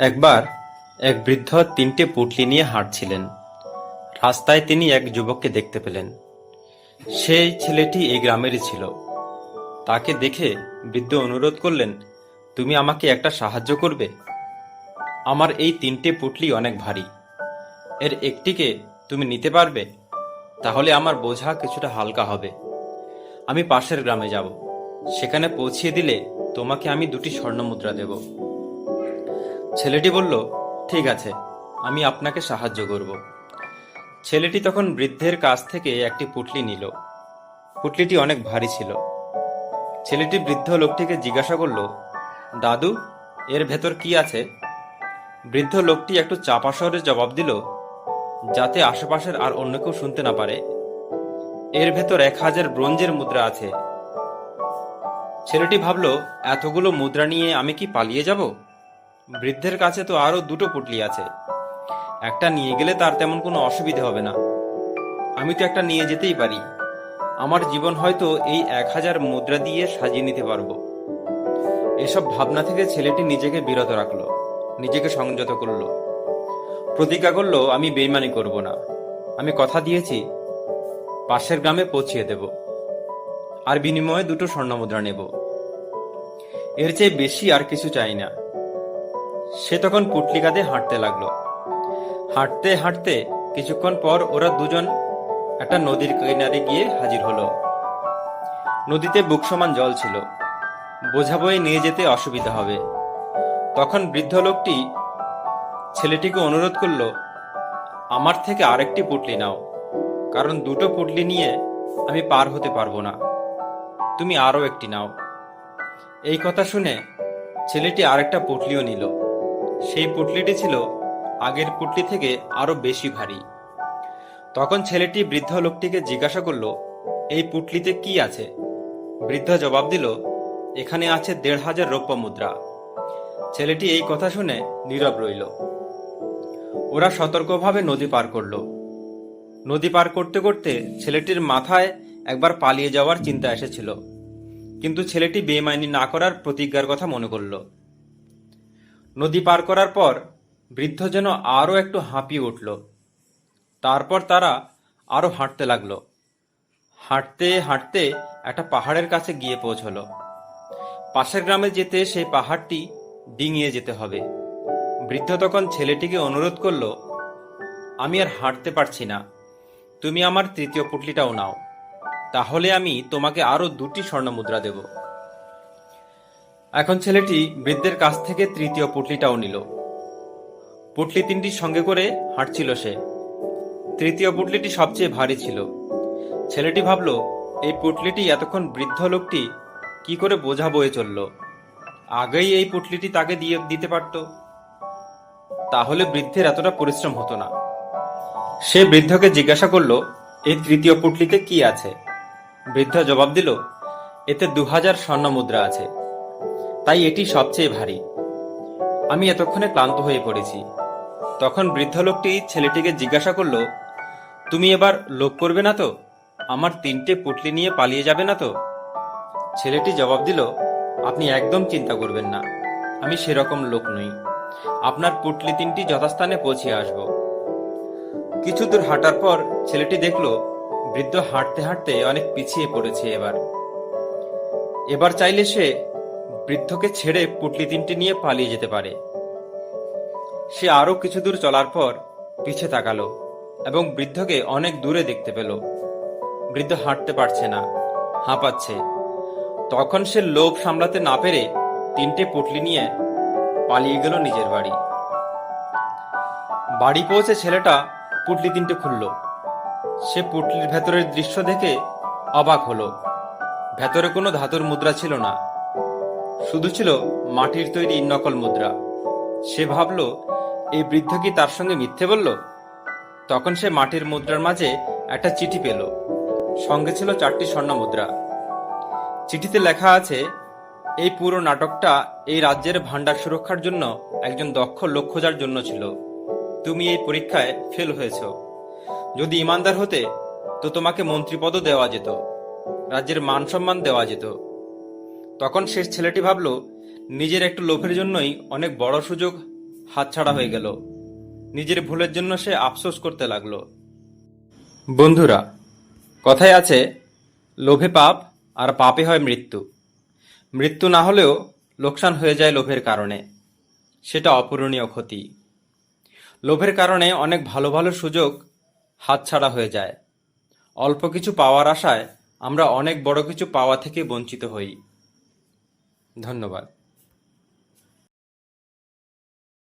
একবার এক বৃদ্ধ তিনটে পুঁটলি নিয়ে হাঁটছিলেন। রাস্তায় তিনি এক যুবককে দেখতে পেলেন। সেই ছেলেটি এই গ্রামেরই ছিল। তাকে দেখে বৃদ্ধ অনুরোধ করলেন, তুমি আমাকে একটা সাহায্য করবে? আমার এই তিনটে পুঁটলি অনেক ভারী, এর একটিকে তুমি নিতে পারবে? তাহলে আমার বোঝা কিছুটা হালকা হবে। আমি পাশের গ্রামে যাব, সেখানে পৌঁছিয়ে দিলে তোমাকে আমি 2টি স্বর্ণমুদ্রা দেব। ছেলেটি বলল, ঠিক আছে, আমি আপনাকে সাহায্য করব। ছেলেটি তখন বৃদ্ধের কাছ থেকে একটি পুঁটলি নিল। পুঁটলিটি অনেক ভারী ছিল। ছেলেটি বৃদ্ধ লোকটিকে জিজ্ঞাসা করল, দাদু, এর ভেতর কি আছে? বৃদ্ধ লোকটি একটু চাপা স্বরে জবাব দিল, যাতে আশেপাশের আর অন্য কেউ শুনতে না পারে, এর ভেতর 1000 ব্রোঞ্জের মুদ্রা আছে। ছেলেটি ভাবল, এতগুলো মুদ্রা নিয়ে আমি কি পালিয়ে যাব? বৃদ্ধের কাছে তো আরো 2টো পুঁটলি আছে, একটা নিয়ে গেলে তার তেমন কোনো অসুবিধা হবে না। আমি তো একটা নিয়ে যেতেই পারি। আমার জীবন হয়তো এই 1000 মুদ্রা দিয়ে সাজিয়ে নিতে পারবো। এসব ভাবনা থেকে ছেলেটি নিজেকে বিরত রাখলো, নিজেকে সংযত করলো। প্রতিজ্ঞা করলো, আমি বেইমানি করব না। আমি কথা দিয়েছি পাশের গ্রামে পৌঁছিয়ে দেব, আর বিনিময়ে 2টো স্বর্ণমুদ্রা নেব। এর চেয়ে বেশি আর কিছু চাই না। সে তখন পুঁটলি কাঁধে হাঁটতে লাগলো। হাঁটতে হাঁটতে কিছুক্ষণ পর ওরা দুজন একটা নদীর কিনারে গিয়ে হাজির হলো। নদীতে বুক সমান জল ছিল, বোঝা বয়ে নিয়ে যেতে অসুবিধা হবে। তখন বৃদ্ধ লোকটি ছেলেটিকে অনুরোধ করলো, আমার থেকে আরেকটি পুঁটলি নাও, কারণ 2টো পুঁটলি নিয়ে আমি পার হতে পারবো না। তুমি আরো একটি নাও। এই কথা শুনে ছেলেটি আরেকটা পুঁটলিও নিল। সেই পুঁটলিটি ছিল আগের পুঁটলি থেকে আরো বেশি ভারী। তখন ছেলেটি বৃদ্ধ লোকটিকে জিজ্ঞাসা করল, এই পুঁটলিতে কি আছে? বৃদ্ধ জবাব দিল, এখানে আছে 1500 রৌপ্য মুদ্রা। ছেলেটি এই কথা শুনে নীরব রইল। ওরা সতর্কভাবে নদী পার করল। নদী পার করতে করতে ছেলেটির মাথায় একবার পালিয়ে যাওয়ার চিন্তা এসেছিল, কিন্তু ছেলেটি বেইমানি না করার প্রতিজ্ঞার কথা মনে করল। নদী পার করার পর বৃদ্ধ যেন আরো একটু হাঁপিয়ে উঠল। তারপর তারা আরো হাঁটতে লাগলো। হাঁটতে হাঁটতে একটা পাহাড়ের কাছে গিয়ে পৌঁছলো। পাশের গ্রামে যেতে সেই পাহাড়টি ডিঙিয়ে যেতে হবে। বৃদ্ধ তখন ছেলেটিকে অনুরোধ করল, আমি আর হাঁটতে পারছি না, তুমি আমার 3য় পুঁটলিটাও নাও, তাহলে আমি তোমাকে আরো 2টি স্বর্ণমুদ্রা দেব। এখন ছেলেটি বৃদ্ধের কাছ থেকে 3য় পুঁটলিটাও নিল। পুঁটলি 3টি সঙ্গে করে হাঁটছিল সে। 3য় পুঁটলিটি সবচেয়ে ভারী ছিল। ছেলেটি ভাবল, এই পুঁটলিটি এতক্ষণ বৃদ্ধ লোকটি কি করে বোঝা বয়ে চলল। আগেই এই পুঁটলিটি তাকে দিতে পারত, তাহলে বৃদ্ধের এতটা পরিশ্রম হতো না। সে বৃদ্ধকে জিজ্ঞাসা করল, এই 3য় পুঁটলিতে কি আছে? বৃদ্ধ জবাব দিল, এতে 2000 স্বর্ণমুদ্রা আছে, তাই এটি সবচেয়ে ভারী। আমি এতক্ষণে ক্লান্ত হয়ে পড়েছি। তখন বৃদ্ধ লোকটি ছেলেটিকে জিজ্ঞাসা করল, তুমি এবার লোভ করবে না তো? আমার 3টে পুঁটলি নিয়ে পালিয়ে যাবে না তো? ছেলেটি জবাব দিল, আপনি একদম চিন্তা করবেন না, আমি সেরকম লোক নই। আপনার পুঁটলি 3টি যথাস্থানে পৌঁছে আসব। কিছু দূর হাঁটার পর ছেলেটি দেখল বৃদ্ধ হাঁটতে হাঁটতে অনেক পিছিয়ে পড়েছে। এবার চাইলে সে বৃদ্ধকে ছেড়ে পুঁটলি 3টি নিয়ে পালিয়ে যেতে পারে। সে আরো কিছু দূর চলার পর পিছে তাকালো এবং বৃদ্ধকে অনেক দূরে দেখতে পেল। বৃদ্ধ হাঁটতে পারছে না, হাঁপাচ্ছে। তখন সে লোভ সামলাতে না পেরে 3টে পুঁটলি নিয়ে পালিয়ে গেল নিজের বাড়ি। বাড়ি পৌঁছে ছেলেটা পুঁটলি 3টে খুলল। সে পুঁটলির ভেতরের দৃশ্য দেখে অবাক হলো। ভেতরে কোনো ধাতুর মুদ্রা ছিল না, শুধু ছিল মাটির তৈরি নকল মুদ্রা। সে ভাবল, এই বৃদ্ধ কি তার সঙ্গে মিথ্যে বলল? তখন সে মাটির মুদ্রার মাঝে একটা চিঠি পেল। সঙ্গে ছিল 4টি স্বর্ণমুদ্রা। চিঠিতে লেখা আছে, এই পুরো নাটকটা এই রাজ্যের ভান্ডার সুরক্ষার জন্য একজন দক্ষ লোক খোঁজার জন্য ছিল। তুমি এই পরীক্ষায় ফেল হয়েছ। যদি ইমানদার হতে তো তোমাকে মন্ত্রীপদও দেওয়া যেত, রাজ্যের মান সম্মান দেওয়া যেত। তখন শেষ ছেলেটি ভাবল, নিজের একটু লোভের জন্যই অনেক বড় সুযোগ হাতছাড়া হয়ে গেল। নিজের ভুলের জন্য সে আফসোস করতে লাগলো। বন্ধুরা, কথায় আছে, লোভে পাপ আর পাপে হয় মৃত্যু। মৃত্যু না হলেও লোকসান হয়ে যায় লোভের কারণে। সেটা অপূরণীয় ক্ষতি। লোভের কারণে অনেক ভালো ভালো সুযোগ হাতছাড়া হয়ে যায়। অল্প কিছু পাওয়ার আশায় আমরা অনেক বড় কিছু পাওয়া থেকে বঞ্চিত হই। ধন্যবাদ।